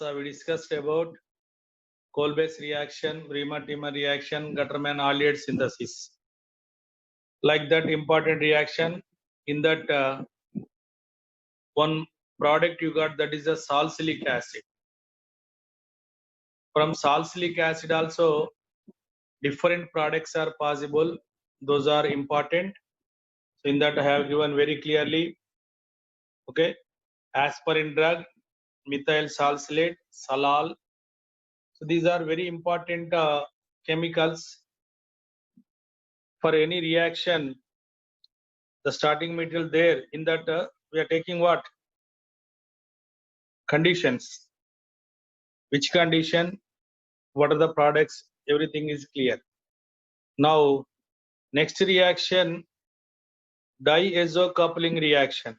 we discussed about Kolbe's reaction, Riemann-Tiemann reaction, Gattermann-Allied synthesis. Like that important reaction, in that one product you got, that is a salicylic acid. From salicylic acid also different products are possible. Those are important. So in that I have given very clearly. Okay, aspirin drug, methyl salicylate, salal. So these are very important chemicals for any reaction. The starting material there, in that we are taking what? Conditions. Which condition? What are the products? Everything is clear. Now, next reaction, diazo coupling reaction.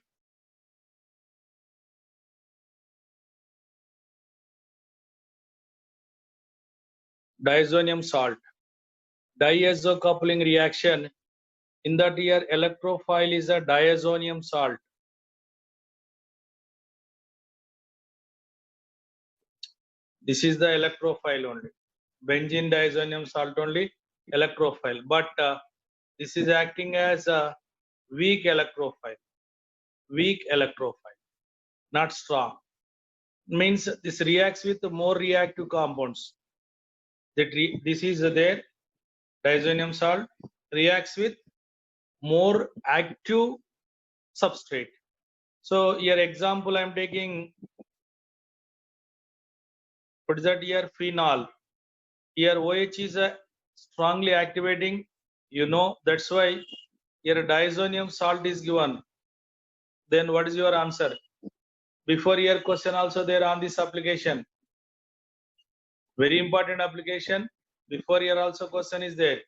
Diazonium salt. Diazo coupling reaction. In that here, electrophile is a diazonium salt. This is the electrophile only. Benzene diazonium salt only electrophile. But this is acting as a weak electrophile. Weak electrophile, not strong. Means this reacts with more reactive compounds. This is there, diazonium salt reacts with more active substrate. So here example I am taking, what is that here? Phenol. Here OH is strongly activating, you know, that's why here diazonium salt is given. Then what is your answer? Before your question also there on this application. Very important application. Before here also question is there.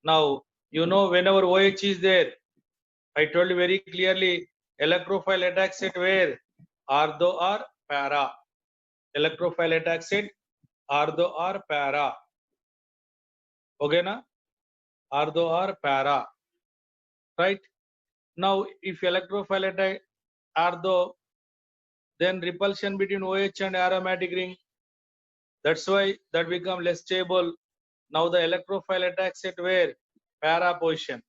Now, you know, whenever OH is there, I told you very clearly, electrophile attacks at where? Ortho or para. Electrophile attacks at ortho or para. Okay, na? Ortho or para. Right? Now, if electrophile attack ortho, then repulsion between OH and aromatic ring. That's why that become less stable. Now the electrophile attacks at where? Para position.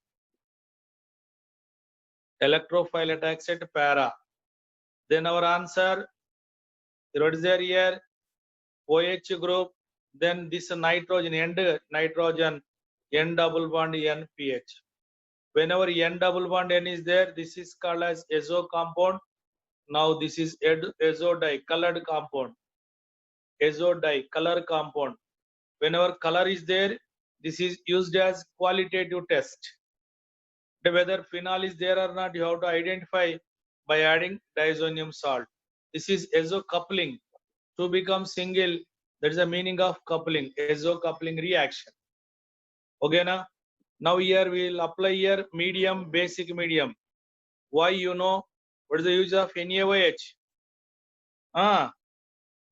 Electrophile attacks at para. Then our answer, what is there here? OH group. Then this nitrogen, end nitrogen, N double bond N pH. Whenever N double bond N is there, this is called as azo compound. Now this is azo di, colored compound. Azo di, color compound. Whenever color is there, this is used as qualitative test. Whether phenol is there or not, you have to identify by adding diazonium salt. This is azo coupling. To become single, that is the meaning of coupling, azo coupling reaction. Okay, na? Now here we will apply here medium, basic medium. Why, you know, what is the use of NaOH?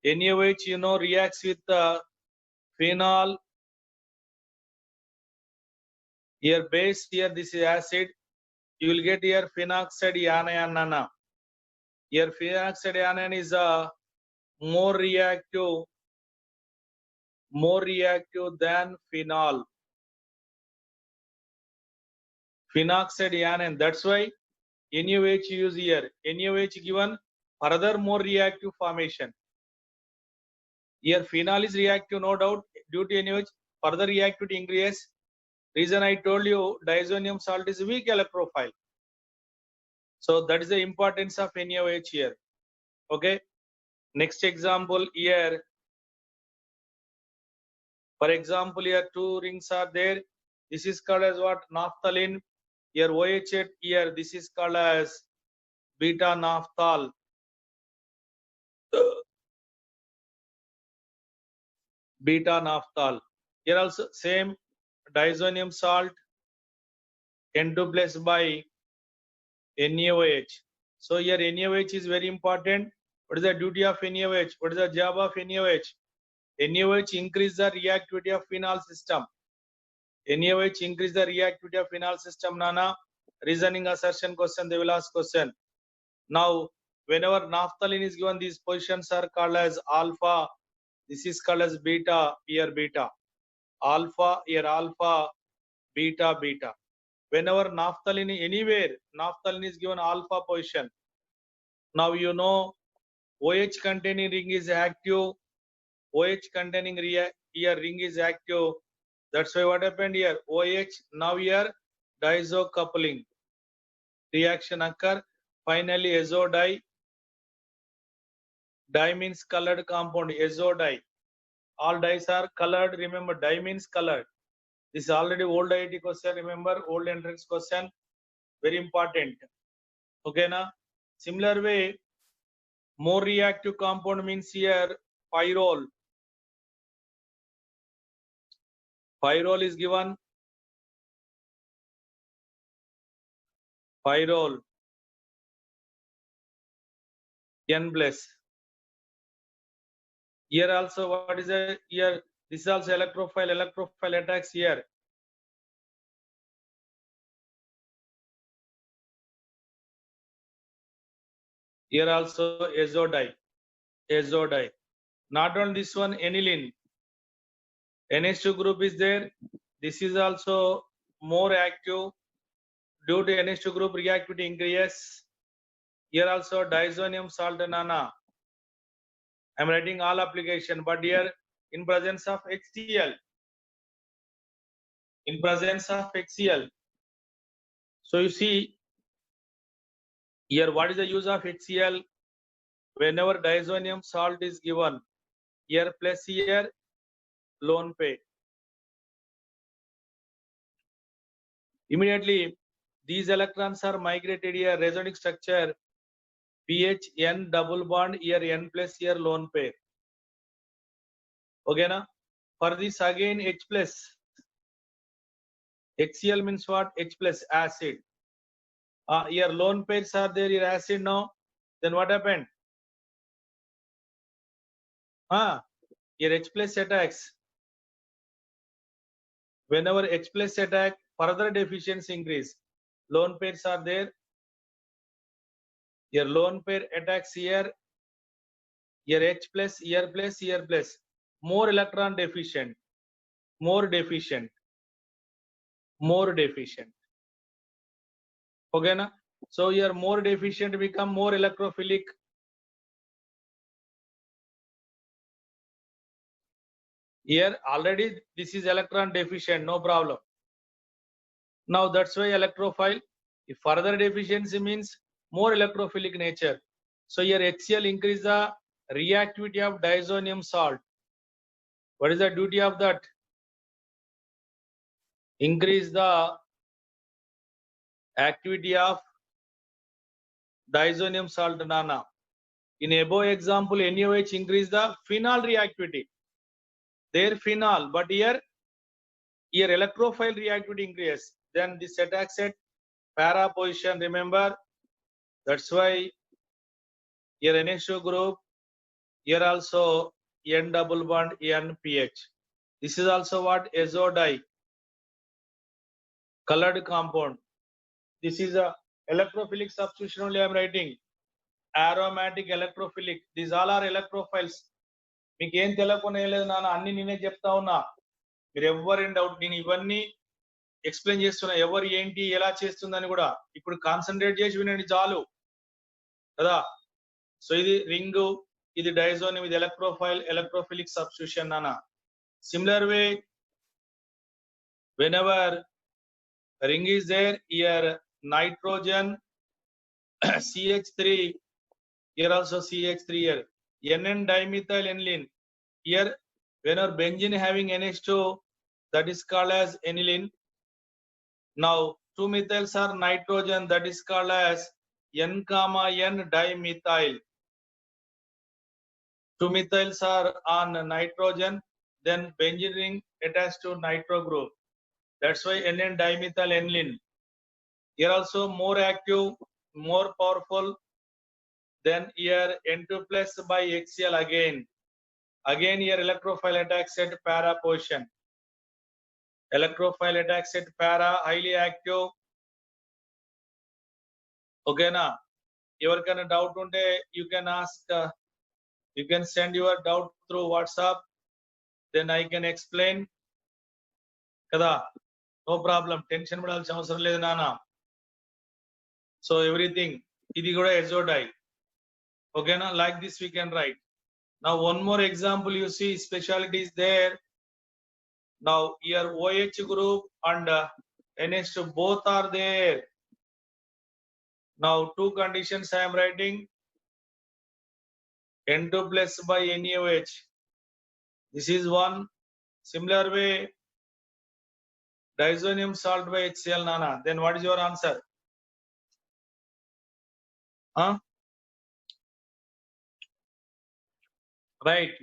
NaOH, you know, reacts with phenol. Here base, here this is acid. You will get here phenoxide anion. Here phenoxide anion is more reactive than phenol. Phenoxide anion. That's why NaOH use here. NaOH given further more reactive formation. Here phenol is reactive, no doubt. Due to NaOH, further reactivity increases. Reason I told you, diazonium salt is weak electrophile. So that is the importance of NaOH here. Okay. Next example here. For example, here two rings are there. This is called as what? Naphthalene. Here OH here. This is called as beta naphthal. Beta naphthal. Here also same diazonium salt N2 plus by NaOH. So here NaOH is very important. What is the duty of NaOH? What is the job of NaOH? NaOH increase the reactivity of phenol system. NaOH increase the reactivity of phenol system. Nana, reasoning assertion question, they will ask question. Now Whenever naphthalene is given, these positions are called as alpha. This is called as beta, here beta. Alpha, here alpha, beta, beta. Whenever naphthalene, anywhere, naphthalene is given alpha position. Now you know OH containing ring is active. OH containing here ring is active. That's why what happened here? OH, now here diazo coupling. Reaction occur. Finally, azo di. Di means colored compound. Azo di. All dyes are colored. Remember, dye means colored. This is already old IIT question. Remember, old entrance question. Very important. Okay, na? Similar way, more reactive compound means here pyrrole. Pyrrole is given. Pyrrole. N plus. Here also, what is a here? This is also electrophile. Electrophile attacks here. Here also azo di. Azo di. Not on this one, aniline. NH2 group is there. This is also more active. Due to NH2 group reactivity increases. Here also diazonium salt nana. I'm writing all application, but here in presence of HCl. In presence of HCl. So you see here, what is the use of HCl? Whenever diazonium salt is given, here plus here lone pair. Immediately, these electrons are migrated here, resonance structure, pH N double bond, here N plus here lone pair. Okay, na? For this again H plus. HCl means what? H plus acid. Here lone pairs are there, here acid now. Then what happened? Here H plus attacks. Whenever H plus attack, further deficiency increase. Lone pairs are there. Here lone pair attacks here. Here H plus, here plus, here plus. More electron deficient. More deficient. More deficient. Okay, na? So here more deficient become more electrophilic. Here already this is electron deficient, no problem. Now that's why electrophile. If further deficiency means more electrophilic nature. So here HCl increase the reactivity of diazonium salt. What is the duty of that? Increase the activity of diazonium salt nana. In above example, NaOH increase the phenol reactivity. There phenol, but here electrophile reactivity increases. Then this attacks at para position. Remember, that's why here NH2 group. Here also N double bond N pH. This is also what? Azo di. Colored compound. This is a electrophilic substitution only I am writing. Aromatic electrophilic. These all are electrophiles. మీకు ఏం తెలియకుండా ఏం లేదు నాన్న, అన్ని నేనే చెప్తా ఉన్నా. మీరు ఎవరు డౌట్, నేను ఇవన్నీ ఎక్స్ప్లెయిన్ చేస్తున్నా. ఎవరు ఏంటి ఎలా చేస్తుందని కూడా ఇప్పుడు కాన్సన్ట్రేట్ చేసి వినండి చాలు కదా. సో ఇది రింగ్, ఇది డైజోనియం, ఇది ఎలక్ట్రోఫైల్, ఎలక్ట్రోఫిలిక్ సబ్స్టిట్యూషన్ నాన్న. Similar way, whenever ring is there, here nitrogen CH3, here also CH3 here, NN dimethyl aniline. Here whenever benzene having NH2, that is called as aniline. Now two methyls are nitrogen, that is called as N comma N dimethyl. Two methyls are on nitrogen, then benzene ring attached to nitro group. That's why NN dimethyl aniline. Here also more active, more powerful. Then here N2 plus by HCl again. Again here electrophile attacks at para position. Electrophile attacks at para, highly active. Okay na? ఎవరికైనా doubt ఉంటే you can ask, you can send your doubt through WhatsApp, then I can explain కదా. No problem, tension పడాల్సిన అవసరం లేదు నాన్న. So everything ఇది కూడా ఎజోడై. ఓకేనా? Like this we can write. Now one more example, you see specialty is there. Now here OH group and NH2 both are there. Now two conditions I am writing. N2 plus by NaOH. This is one. Similar way, diazonium salt by HCl, Nana. Then what is your answer? Huh? Right.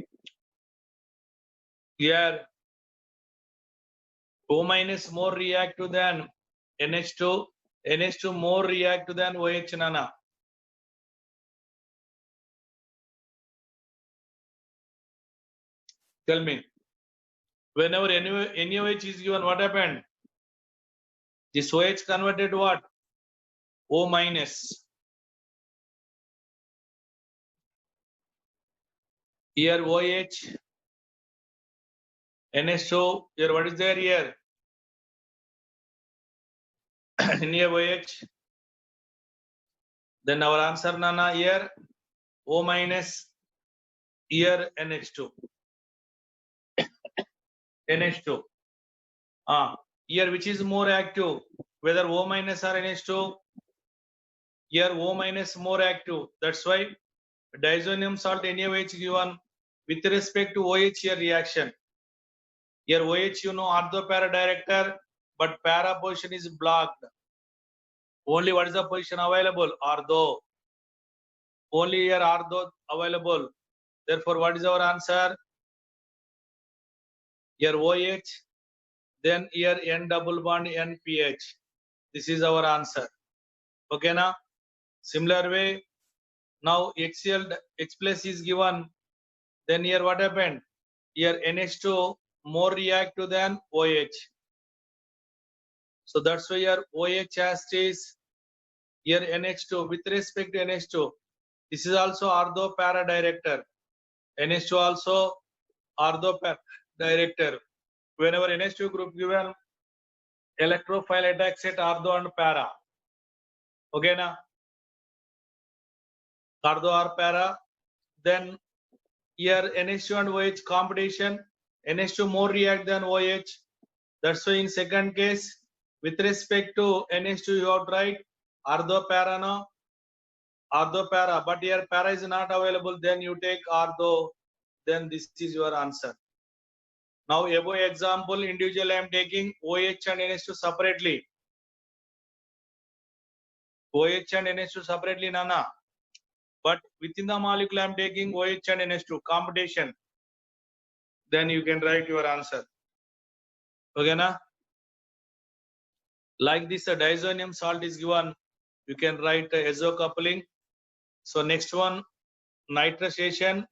Here O minus more reactive than NH2. NH2 more reactive than OH, Nana. Tell me. Whenever NaOH is given, what happened? This OH converted to what? O minus. Here OH, NH2. Here what is there here? NaOH. Then our answer, Nana, here O minus, here NH2. NH2. Here which is more active? Whether O minus or NH2? Here O minus more active. That's why diazonium salt NaOH given with respect to OH here reaction. Here OH, you know, ortho para director, but para position is blocked. Only what is the position available? Ortho. Only here ortho available. Therefore, what is our answer? Here OH, then here N double bond NPH. This is our answer. Okay, now similar way, now HCl H plus is given. Then here what happened? Here NH2 more reactive than OH. So that's why here OH has is here NH2 with respect to NH2. This is also ortho para director. NH2 also ortho para director. Whenever NH2 group given, electrophile attacks at ortho and para. Okay, na? Ortho or para. Then here NH2 and OH competition. NH2 more react than OH. That's why in second case, with respect to NH2, you have to write ortho para, no? Ortho para. But here para is not available. Then you take ortho. Then this is your answer. Now above example, individual I am taking OH and NH2 separately. OH and NH2 separately, Nana. But within the molecule I am taking OH and NH2 competition. Then you can write your answer. Okay, na? Like this, a diazonium salt is given. You can write azo coupling. So next one, nitration.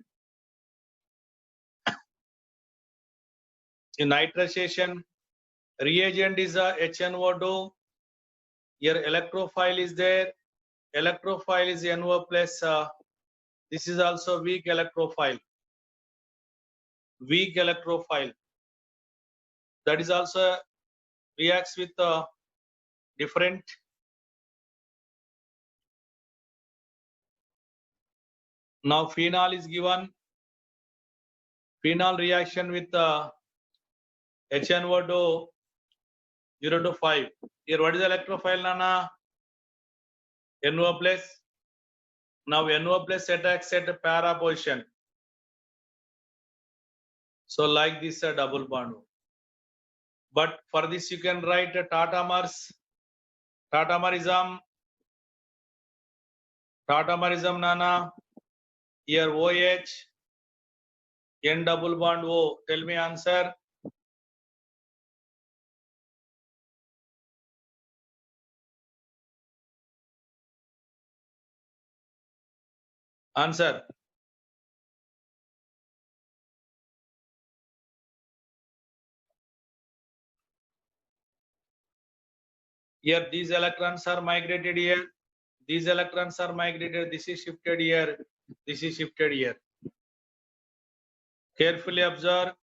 In nitration, reagent is a HNO2. Here electrophile is there. Electrophile is NO plus. This is also weak electrophile. Weak electrophile. That is also reacts with different. Now phenol is given. Phenol reaction with HNO2 0 to 5. Here what is electrophile, Nana? NO plus. Now NO plus attacks at para position. So like this a double bond. But for this you can write a tautomers. Tautomerism, Nana. Here OH, N double bond O. Tell me answer. Answer. Here these electrons are migrated here. These electrons are migrated. This is shifted here. This is shifted here. Carefully observe.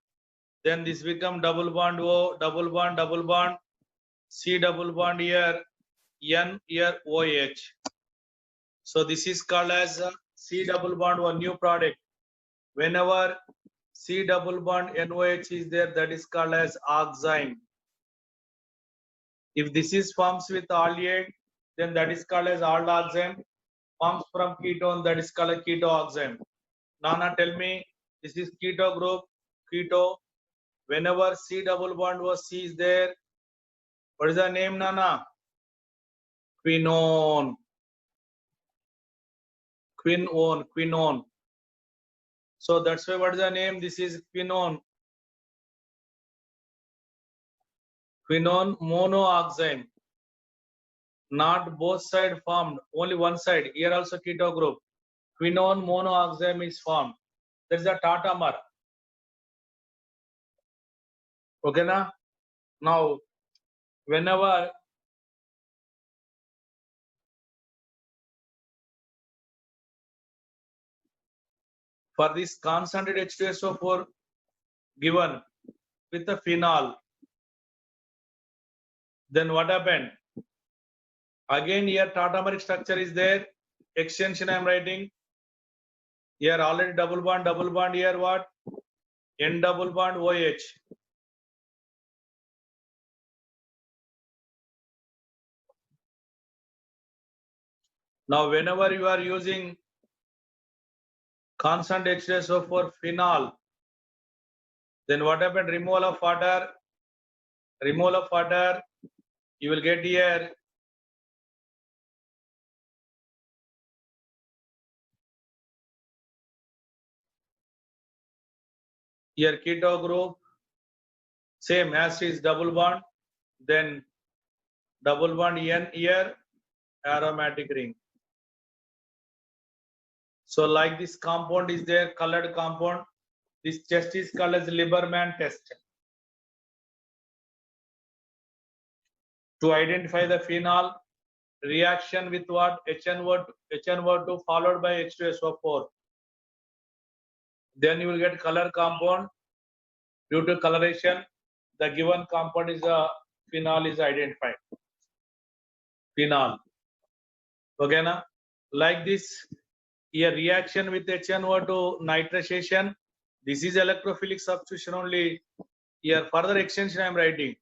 Then this become double bond O, double bond, C double bond here, N here OH. So this is called as C double bond or new product. Whenever C double bond NOH is there, that is called as oxime. If this is forms with aldehyd, then that is called as aldoxime. Forms from ketone, that is called a ketoxime. Nana, tell me, this is keto group, keto. Whenever C double bond was C is there, what is the name, Nana? Quinone. Quinone. So that's why what is the name? This is quinone. Quinone monooxime. Not both side formed, only one side. Here also keto group. Quinone monooxime is formed. There is a tautomer. Okay, na? Now, whenever for this concentrated H2SO4 given with the phenol, then what happened? Again here tautomeric structure is there. Extension I am writing. Here already double bond here what? N double bond OH. Now whenever you are using constant H2SO4 phenol, then what happened? Removal of water, you will get here keto group, same as is double bond, then double bond N here, aromatic ring. So like this compound is there, colored compound. This test is called as Lieberman test. To identify the phenol reaction with what? HNO2 followed by H2SO4. Then you will get color compound. Due to coloration, the given compound is a phenol is identified. Phenol. Okay, na? Like this, here reaction with HNO2 nitration. This is electrophilic substitution only. Here further extension I am writing.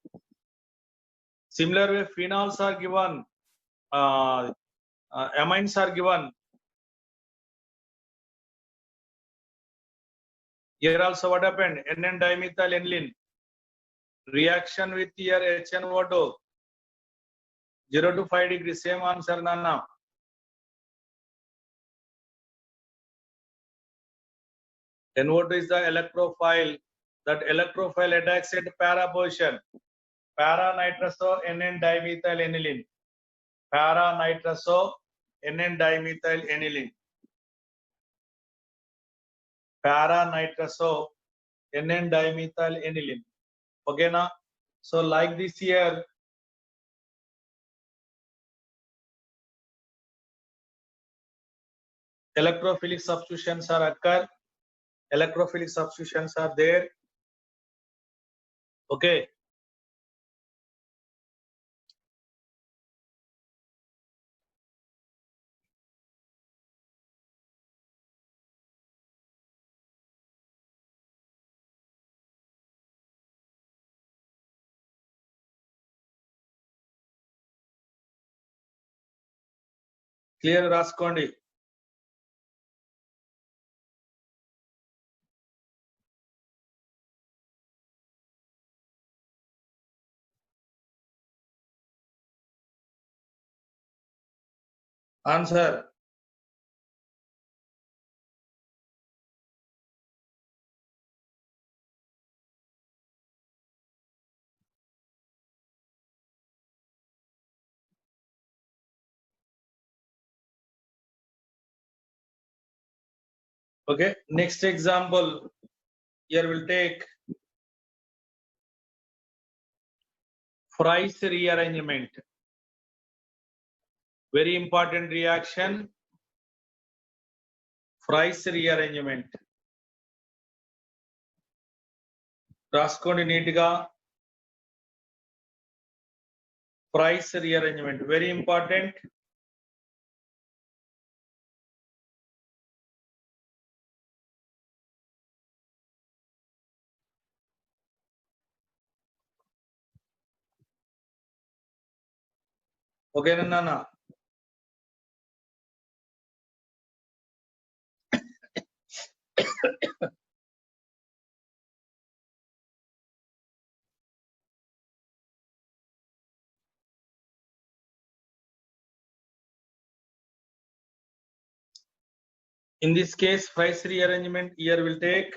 Similar way, phenols are given, amines are given. Here also what happened? NN dimethyl aniline. Reaction with here HNO2. 0 to 5 degrees. Same answer, Nana. NO2 is the electrophile. That electrophile attacks at para position. Para-nitroso NN dimethyl aniline. Para-nitroso NN dimethyl aniline. Para-nitroso NN dimethyl aniline. Okay, na? So like this here, electrophilic substitutions are occur. Electrophilic substitutions are there. Okay. Clear, రాసుకోండి. Answer. Okay. Next example. Here we'll take Fry's rearrangement. Very important reaction, Fries rearrangement. రాసుకోండి నీట్గా. Fries rearrangement, very important. ఓకేనా నాన్న? In this case, Fries rearrangement here will take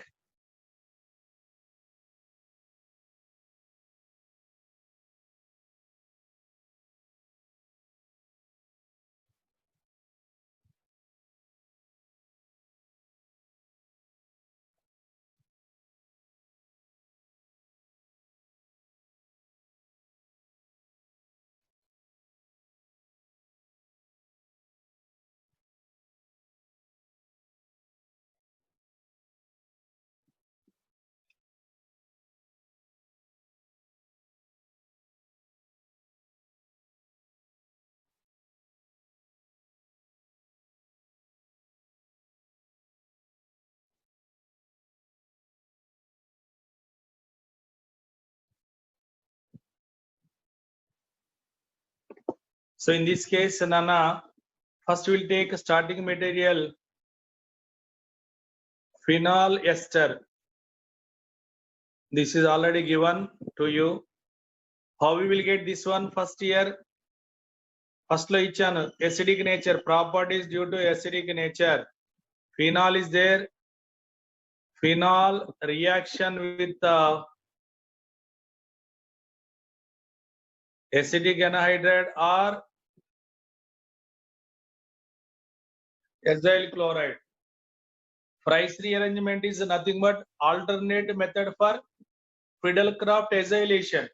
so in this case, Nana, first we'll take starting material phenol ester. This is already given to you. How we will get this one? First year, first lo ichanu acidic nature, properties due to acidic nature. Phenol is there. Phenol reaction with acidic anhydride or acyl chloride. Fries rearrangement is nothing but alternate method for Friedel-Crafts acylation.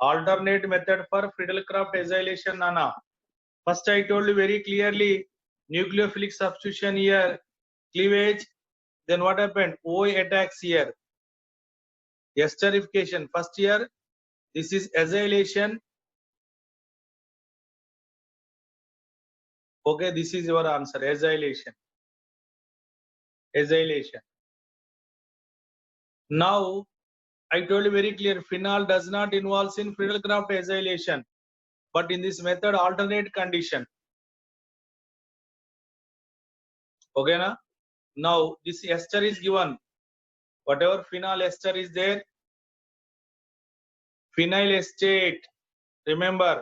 Alternate method for Friedel-Crafts acylation, Nana. First I told you very clearly, nucleophilic substitution here, cleavage. Then what happened? OA attacks here. Esterification. First year, this is acylation. Okay, this is your answer. Acylation. Acylation. Now, I told you very clear, phenol does not involve in Friedel-Crafts acylation, but in this method, alternate condition. Okay, na? Now, this ester is given. Whatever phenol ester is there, phenyl acetate. Remember,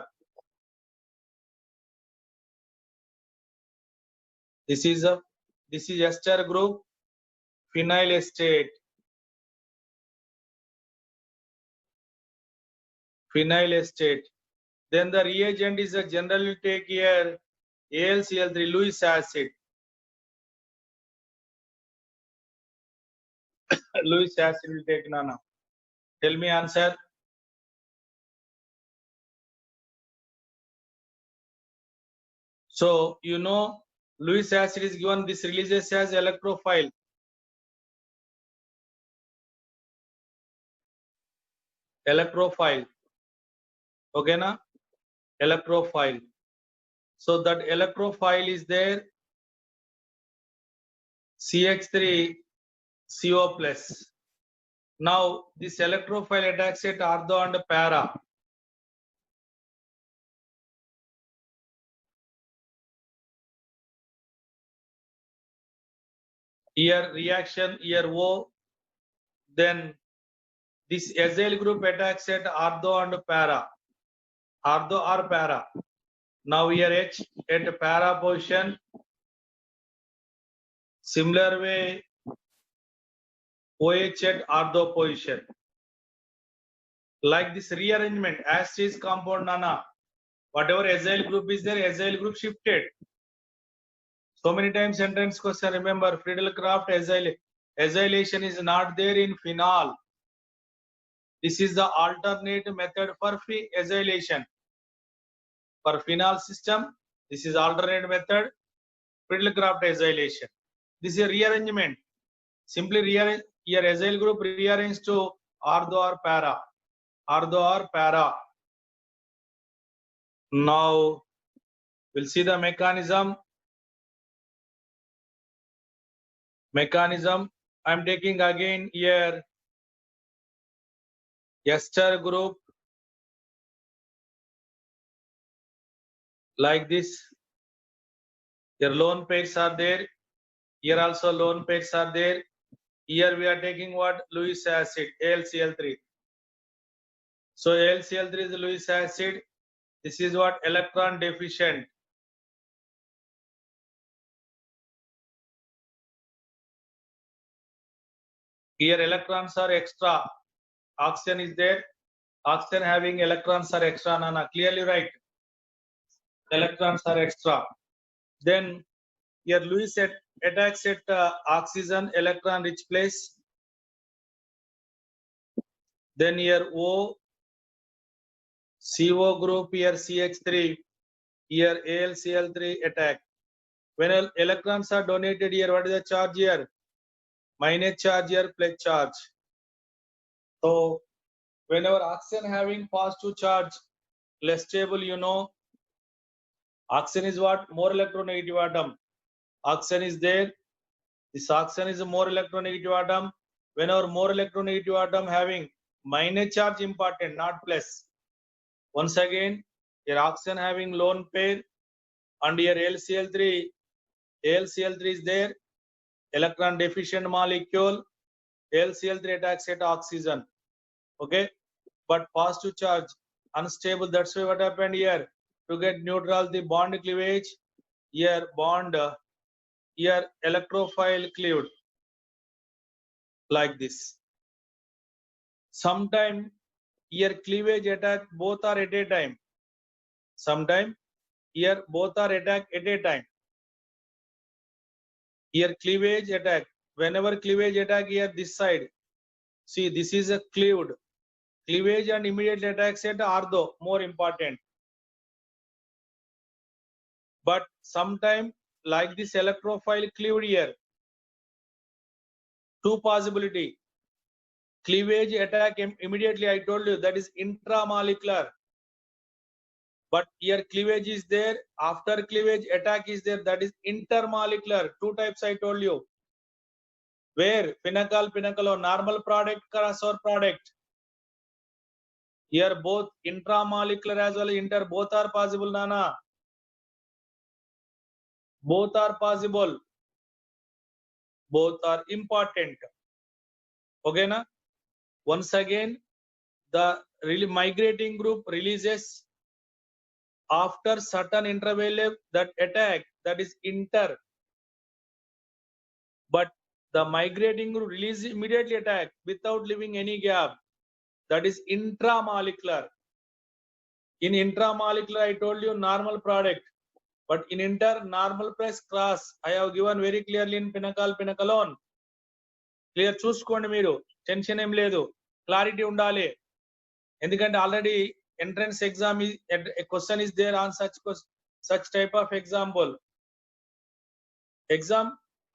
this is ester group, phenyl acetate. Phenyl acetate. Then the reagent is a generally take here AlCl3, Lewis acid. Lewis acid will take, Nana. Tell me answer. So you know Lewis acid is given, this releases as electrophile. Electrophile. Okay, na? Electrophile. So that electrophile is there, CH3CO plus. Now this electrophile attacks at ortho and para. Here reaction, here O. Then this acyl group attacks at ortho and para. Ortho or para. Now here H at para position. Similar way, OH at ortho position. Like this rearrangement, as is compound, Nana. Whatever acyl group is there, acyl group shifted. So many times entrance question, remember, Friedel-Crafts acylation is not there in phenol. This is the alternate method for acylation. For phenol system, this is alternate method, Friedel-Crafts acylation. This is a rearrangement. Simply rearrange your acyl group rearrange to ortho or para. Ortho or para. Now we'll see the mechanism. I'm taking again here ester group like this. Your lone pairs are there. Here also lone pairs are there. Here we are taking what? Lewis acid, AlCl3. So AlCl3 is Lewis acid. This is what? Electron deficient. Here electrons are extra. Oxygen is there. Oxygen having electrons are extra. Nana, clearly right. Electrons are extra. Then here Lewis attacks at oxygen electron rich place. Then here O, CO group, here CH3, here AlCl3 attack. When electrons are donated here, what is the charge here? Minus charge here, plus charge. So whenever oxygen having positive charge, less stable, you know, oxygen is what? More electronegative atom. Oxygen is there. This oxygen is a more electronegative atom. Whenever more electronegative atom having minus charge important, not plus. Once again, here oxygen having lone pair and here AlCl3 is there. Electron deficient molecule. AlCl3 attacks at oxygen. Okay, but positive charge unstable. That's why what happened here. To get neutral, the bond cleavage. Here bond. Here electrophile cleaved like this. Sometime here cleavage attack both are at a time. Sometime here both are attack at a time. Here cleavage attack. Whenever cleavage attack here this side. See, this is a cleaved. Cleavage and immediate attacks at ortho more important. But sometime like this electrophile cleaved here. Two possibility. Cleavage attack immediately, I told you that is intramolecular. But here cleavage is there. After cleavage attack is there. That is intermolecular. Two types I told you. Where pinnacle, normal product, crossover product. Here both intramolecular as well as inter, both are possible, Nana. Both are possible. Both are important. Okay, na? Once again, the really migrating group releases after certain interval that attack, that is inter. But the migrating group release immediately attack without leaving any gap. That is intramolecular. In intramolecular, I told you normal product. But in inter, normal plus cross, I have given very clearly in pinnacle. Clear చూసుకోండి మీరు tension ఏం లేదు clarity ఉండాలి ఎందుకంటే already entrance exam question is there on such type of example exam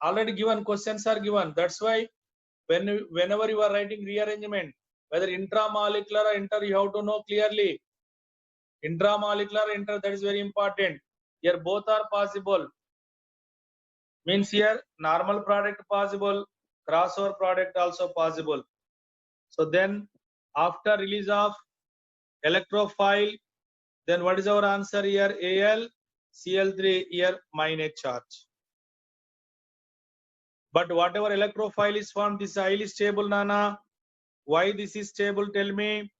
already given, questions are given. That's why whenever you are writing rearrangement, whether intramolecular or inter, you have to know clearly intramolecular or inter, that is very important. Here both are possible, means here normal product possible, crossover product also possible. So then after release of electrophile, then what is our answer here? AlCl3 here minus charge. But whatever electrophile is formed, this is highly stable, Nana. Why this is stable? Tell me.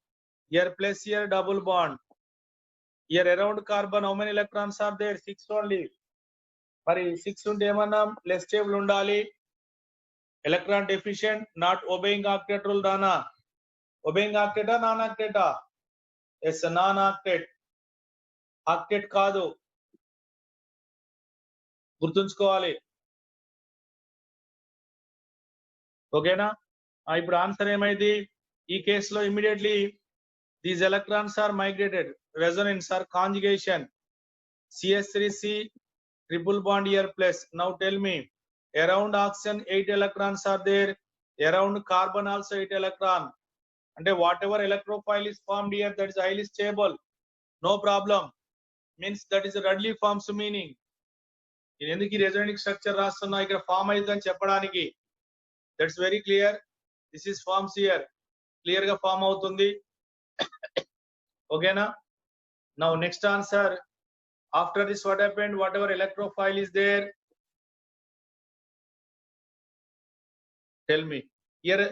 Here plus here double bond. Here around carbon, how many electrons are there? 6 only. Mari 6 unte emanam less stable undali. Electron deficient, not obeying octet rule, Nana. Obeying octet or non-octet? Yes, non-octet. Octet కాదు గుర్తుంచుకోవాలి ఓకేనా ఇప్పుడు answer ఏమైంది ఈ కేసులో immediately these electrons are migrated resonance or conjugation CH3C triple bond here plus. Now tell me, around oxygen 8 electrons are there, around carbon also 8 electron. And whatever electrophile is formed here, that is highly stable. No problem. Means that is a readily forms meaning. In ఎందుకు రెజోనెంట్ structure రాస్తున్నా ఇక్కడ form అవుతుందని చెప్పడానికి. That's very clear. This is forms here. Clear గా form అవుతుంది. ఓకేనా? Now next answer. After this, what happened? Whatever electrophile is there, tell me. Here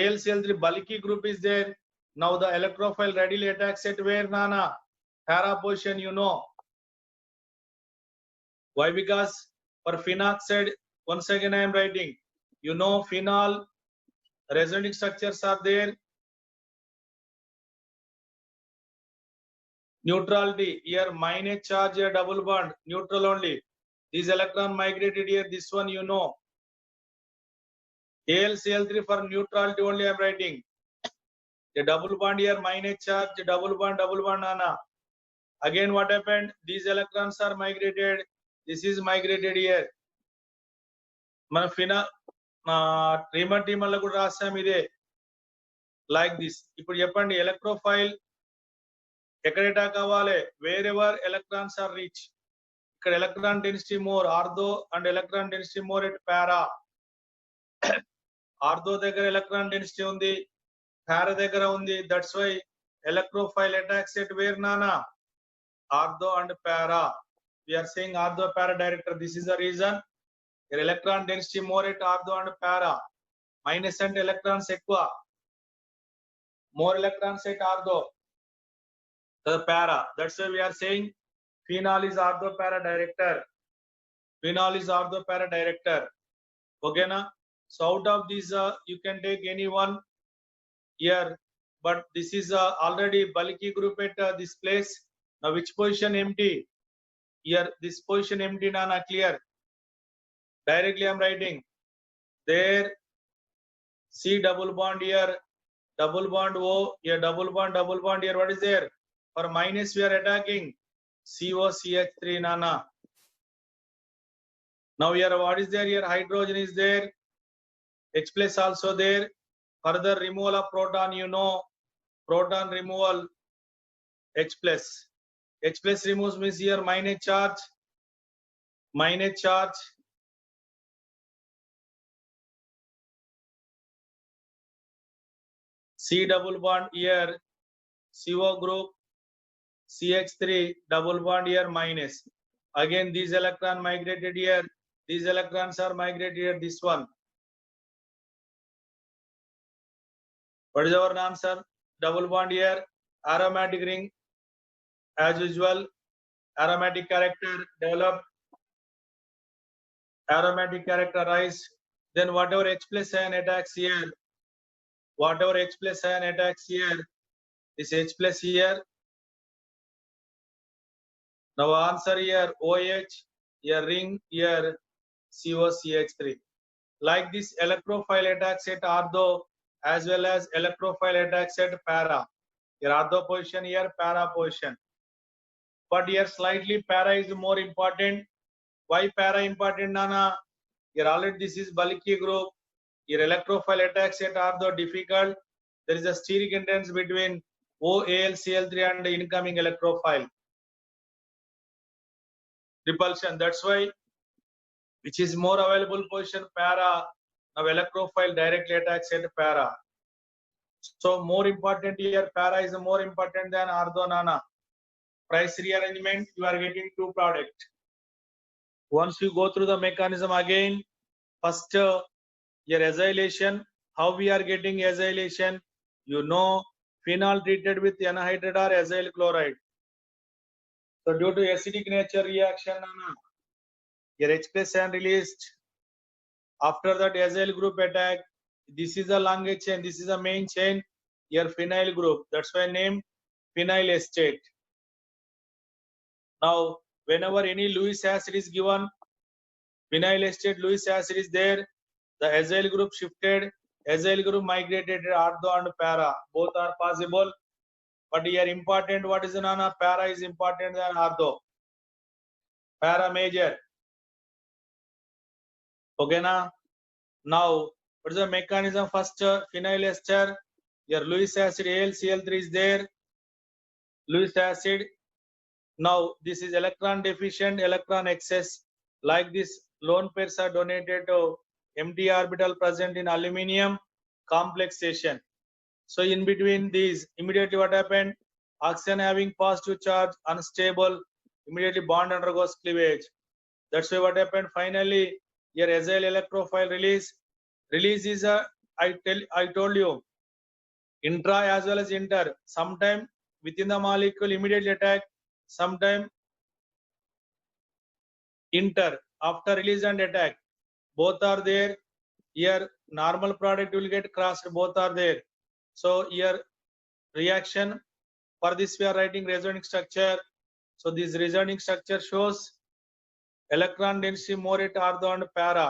AlCl3 bulky group is there. Now the electrophile readily attacks at where, Nana? Para position, you know. Why? Because for phenoxide, once again I am writing, you know, phenol resonating structures are there. Neutrality here, minus charge here, double bond, neutral only. This electron migrated here, this one you know. AlCl3 for neutrality only I am writing. A double bond here, minus charge, double bond, Nana. Again what happened? These electrons are migrated. This is migrated here. మన Reimer కూడా రాసాం ఇదే like this. ఇప్పుడు చెప్పండి, electrophile ఎక్కడ attack అవ్వాలి? Wherever electrons are rich. ఇక్కడ electron density more, ortho and electron density more at para. Ortho దగ్గర ఎలక్ట్రాన్ డెన్సిటీ ఉంది, పారా దగ్గర ఉంది. That's why electrophile attacks at where, నానా? Ortho and para. We are saying ortho para director. This is the reason. Your electron density more at ortho and para. Minus and electrons equa. More electrons at ortho. The para. That's why we are saying phenol is ortho para director. Phenol is ortho para director. Okay na? So out of these, you can take any one here. But this is already bulky group at this place. Now which position empty? Here this position empty, Nana, clear. Directly I am writing there. C double bond here, double bond O here, double bond here. What is there? For minus we are attacking COCH3, Nana. Now here what is there? Here hydrogen is there, H plus also there. Further removal of proton, you know, proton removal, H plus. H plus removes means here minus charge, C double bond here, CO group, CH3 double bond here minus. Again these electron migrated here, these electrons are migrated here, this one. What is our answer? Double bond here, aromatic ring. As usual, aromatic character developed, aromatic character rise. Then whatever H plus ion attacks here, this H plus here. Now answer here OH, here ring, here COCH3. Like this electrophile attacks at ortho as well as electrophile attacks at para. Here ortho position, here para position. But here slightly para is more important. Why para important, Nana? Here already this is bulky group. Here electrophile attacks at ortho difficult. There is a steric hindrance between OAlCl3 and the incoming electrophile. Repulsion. That's why which is more available position, para. Now electrophile directly attacks at para. So more important here, para is more important than ortho, Nana. Price rearrangement, you are getting two products. Once you go through the mechanism again, first your acylation, how we are getting acylation, you know, phenol treated with anhydride or acyl chloride. So due to acidic nature reaction, your H plus ion released. After that acyl group attack, this is a long chain, this is a main chain, your phenyl group. That's why name phenyl acetate. Now, whenever any Lewis acid is given, phenyl acetate Lewis acid is there, the acyl group shifted, acyl group migrated to ortho and para. Both are possible. But here important, what is Nana? Para is important than ortho. para major. Okay, now what is the mechanism? First, phenyl ester, your Lewis acid AlCl3 is there. Lewis acid. Now this is electron deficient, electron excess. Like this, lone pairs are donated to empty orbital present in aluminum complex station. So in between these, immediately what happened? Oxygen having positive charge, unstable, immediately bond undergoes cleavage. That's why what happened? Finally, your acyl electrophile release. Release is I told you, intra as well as inter. Sometime within the molecule immediately attack, sometime inter after release and attack. Both are there. Here normal product will get crossed. Both are there. So here reaction. For this we are writing resonating structure. So this resonating structure shows electron density more at ortho and para.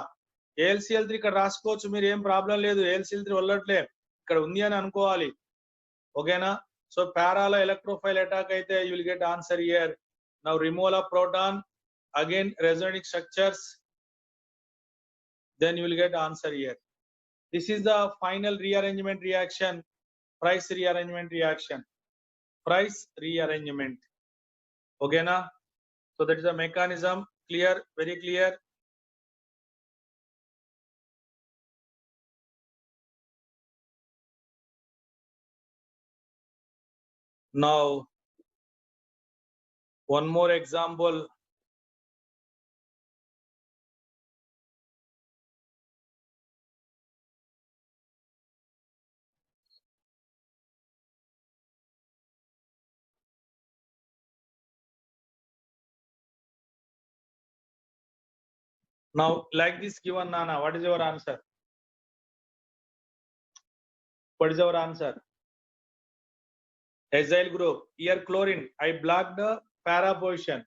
AlCl3 ఇక్కడ రాసుకోవచ్చు, మీరు ఏం problem లేదు. AlCl3 వల్లట్లే ఇక్కడ ఉంది అని అనుకోవాలి. ఓకేనా? సో పారాలో ఎలక్ట్రోఫైల్ అటాక్ అయితే you will get answer here. Now removal of proton, again resonant structures, then you will get answer here. This is the final rearrangement reaction, price rearrangement reaction. Price rearrangement. Okay na? So that is the mechanism. Clear? Very clear. Now one more example. Now like this given, Nana, what is your answer? What is our answer? Acyl group. Here chlorine, I blocked the para position.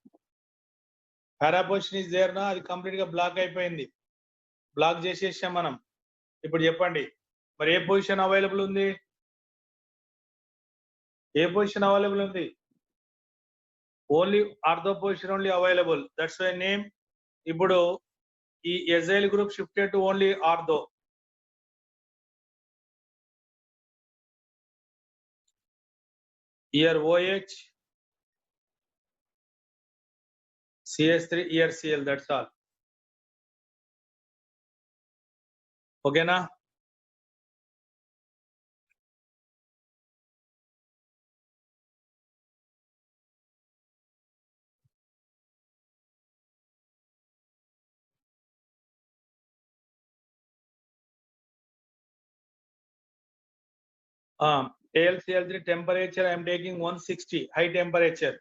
Para position is there na, అది complete గా block అయిపోయింది. Block చేసేసాం మనం. ఇప్పుడు చెప్పండి మరి ఏ position available ఉంది? ఏ పొజిషన్ అవైలబుల్ ఉంది? Only ortho position only available. That's why name. ఇప్పుడు ఈ acyl group shifted to only ortho. Here OH, CH3, here Cl, that's all. Okay na? AlCl3 temperature I am taking 160, high temperature.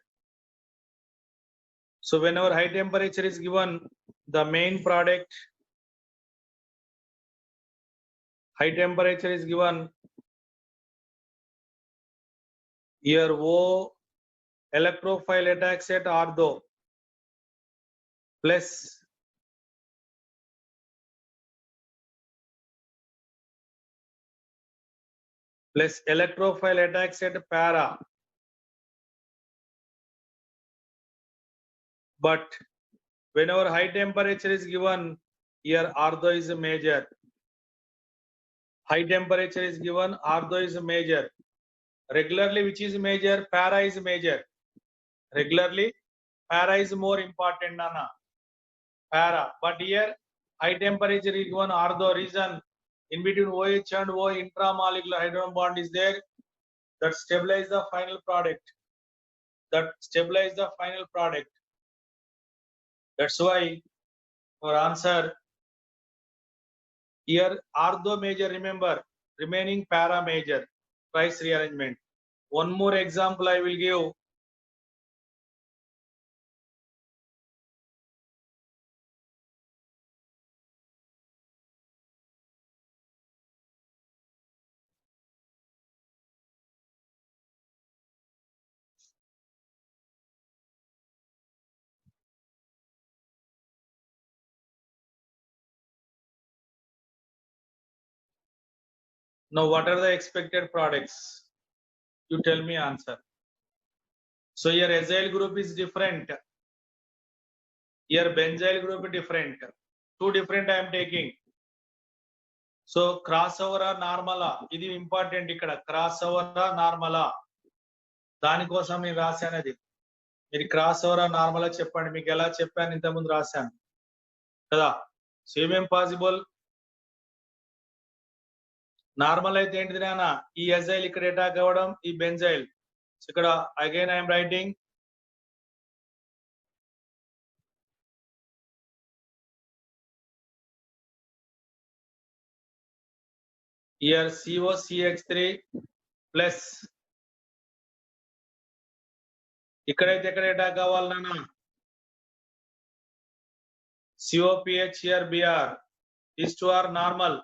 So whenever high temperature is given, the main product, high temperature is given, here O electrophile attacks at ortho plus electrophile attacks at para. But whenever high temperature is given, here ortho is a major. High temperature is given, ortho is a major. Regularly which is major? Para is major. Regularly para is more important, Nana. Para. But here high temperature is given, ortho. Reason, in between OH and O intramolecular hydrogen bond is there. That stabilize the final product. That's why our answer here ortho major, remember, remaining para major. Price rearrangement. One more example I will give. Now what are the expected products? You tell me answer. So here acyl group is different. Here benzyl group different. Two different I am taking. So crossover or normal? This is important ikkada. Crossover or normal? దాని కోసం నేను రాశాను అది. మీరు cross over normal చెప్పండి, మీకు ఎలా చెప్పాను ఇంత ముందు రాశాను కదా. సో ఏమేం పాసిబుల్? నార్మల్ అయితే ఏంటిది నాన్న, ఈ ఎజైల్ ఇక్కడ అటాక్ అవ్వడం, ఈ బెంజైల్ ఇక్కడ again I'm writing here COCH3 plus ఇక్కడైతే ఎక్కడ అటాక్ అవ్వాలి నాన్న, COPH here Br. These two are normal.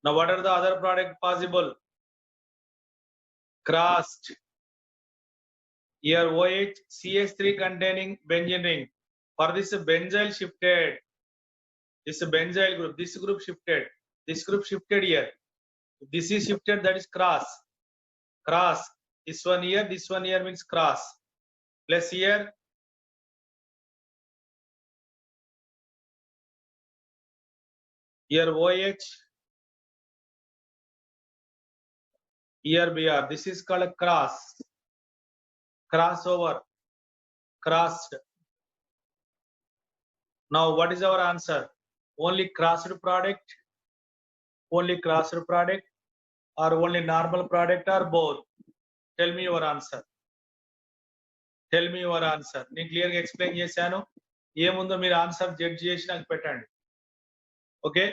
Now what are the other product possible? Crossed. Here OH CH3 containing benzene ring. For this benzyl shifted. This benzyl group, this group shifted. This group shifted here. This is shifted, that is cross. Cross. This one here means cross. Plus here. Here OH. Here Br. This is called a cross. Crossover. Crossed. Now what is our answer? Only crossed product? Only crossed product? Or only normal product, or both? Tell me your answer. Tell me your answer. నేను clear గా explain చేశాను, ఏముందో మీరు answer judge చేసి నాకు పెట్టండి. Okay,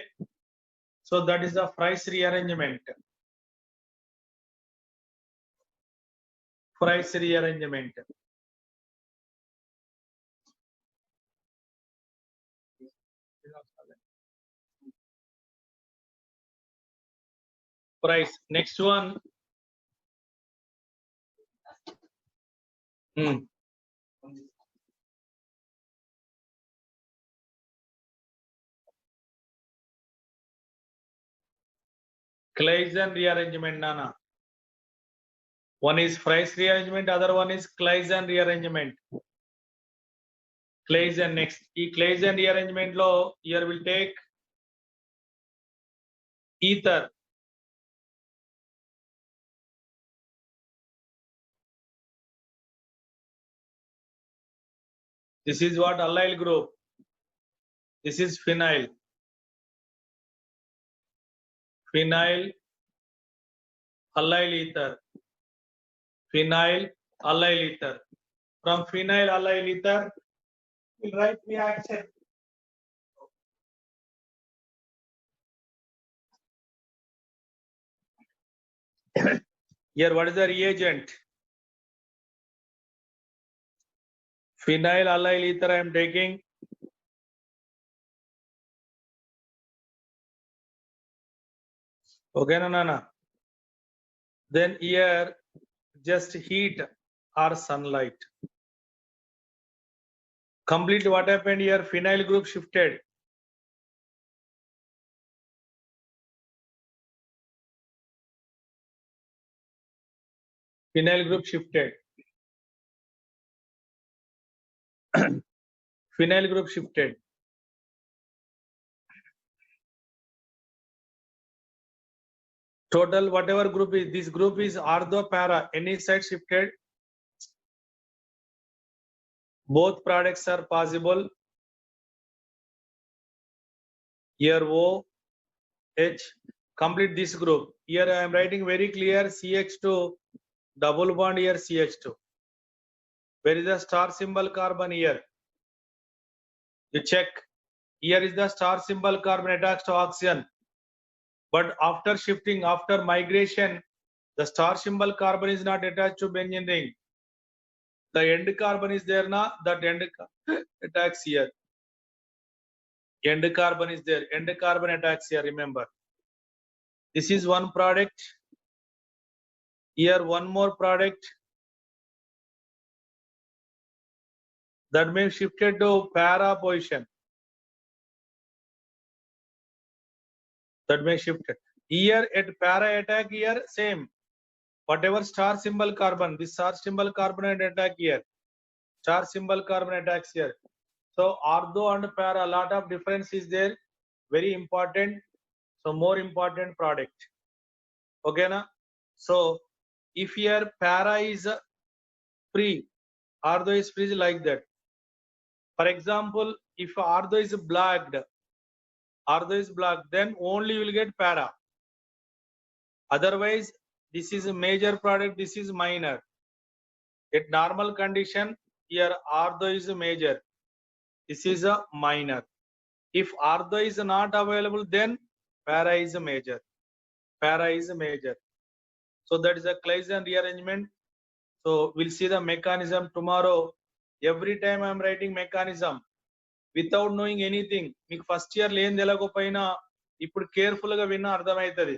so that is the Fries rearrangement. Fries rearrangement. Fries. Next one. Claisen rearrangement, Nana. One is Fries rearrangement, other one is Claisen rearrangement. Claisen next. ఈ Claisen rearrangement లో here will take ether. This is what? Allyl group. This is phenyl. Phenyl allyl ether. Phenyl allyl ether. From phenyl allyl ether, we'll write reaction. Here, what is the reagent? Phenyl allyl ether I am taking. Okay, Nana. Then here just heat or sunlight. Complete what happened here? Phenyl group shifted. Phenyl group shifted. Phenyl group shifted. Total whatever group is, this group is ortho para. Any side shifted? Both products are possible. Here O H. Complete this group. Here I am writing very clear CH2 double bond here CH2. Where is the star symbol carbon here? You check. Here is the star symbol carbon attached to oxygen. But after shifting, after migration, the star symbol carbon is not attached to benzene ring. The end carbon is there now. That end attacks here. End carbon is there. End carbon attacks here. Remember. This is one product. Here one more product. That may shifted to para position. That may shifted. Here at para attack here same. Whatever star symbol carbon, this star symbol carbon attack here. Charge symbol carbon attacks here. So ortho and para, a lot of difference is there. Very important. So more important product. Okay na? So if here para is free, ortho is free like that. For example, if ortho is blocked, then only you will get para. Otherwise, this is a major product, this is minor. At normal condition, here ortho is a major, this is a minor. If ortho is not available, then para is a major. Para is a major. So that is a Claisen rearrangement. So we'll see the mechanism tomorrow. Every time I'm writing mechanism without knowing anything, మీకు first year లేని తెలియకపోయినా ఇప్పుడు careful గా విన్నా అర్థమవుతుంది.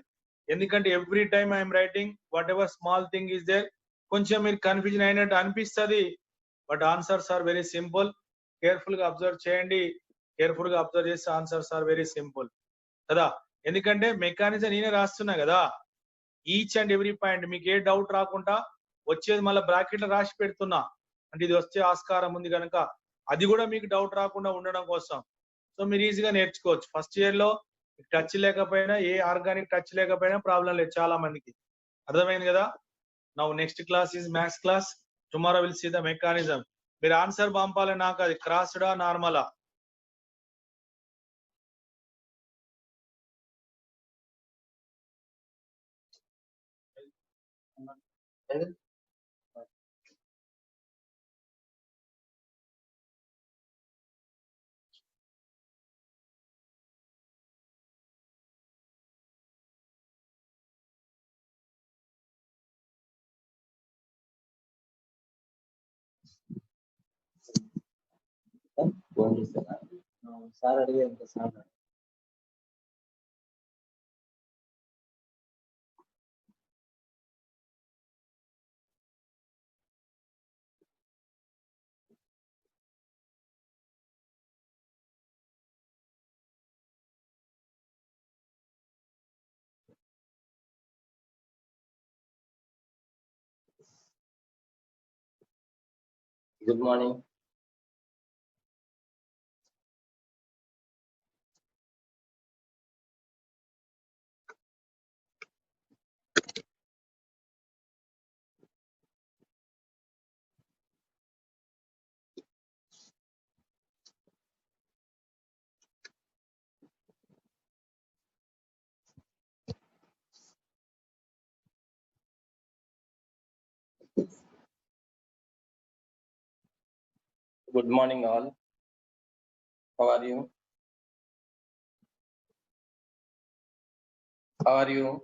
ఎందుకంటే every time I'm writing whatever small thing is there, కొంచెం మీరు కన్ఫ్యూజన్ అయినట్టు అనిపిస్తుంది, but answers are very simple. Careful గా అబ్జర్వ్ చేయండి, కేర్ఫుల్ గా అబ్జర్వ్ చేస్తే ఆన్సర్స్ ఆర్ వెరీ సింపుల్ కదా. ఎందుకంటే మెకానిజం నేనే రాస్తున్నా కదా, ఈచ్ అండ్ ఎవ్రీ పాయింట్ మీకు ఏ డౌట్ రాకుండా వచ్చేది మళ్ళీ బ్రాకెట్ లో రాసి పెడుతున్నా, అంటే ఇది వచ్చే ఆస్కారం ఉంది కనుక అది కూడా మీకు డౌట్ రాకుండా ఉండడం కోసం. సో మీరు ఈజీగా నేర్చుకోవచ్చు. ఫస్ట్ ఇయర్ లో టచ్ లేకపోయినా, ఏ ఆర్గానిక్ టచ్ లేకపోయినా ప్రాబ్లం లేదు చాలా మందికి. అర్థమైంది కదా. Now next class is maths class. Tomorrow will see the mechanism. మీరు ఆన్సర్ పంపాలి నాకు, అది క్రాస్డా నార్మలా. సార్ అడిగే sir good morning. Good morning all. How are you? How are you?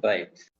Right.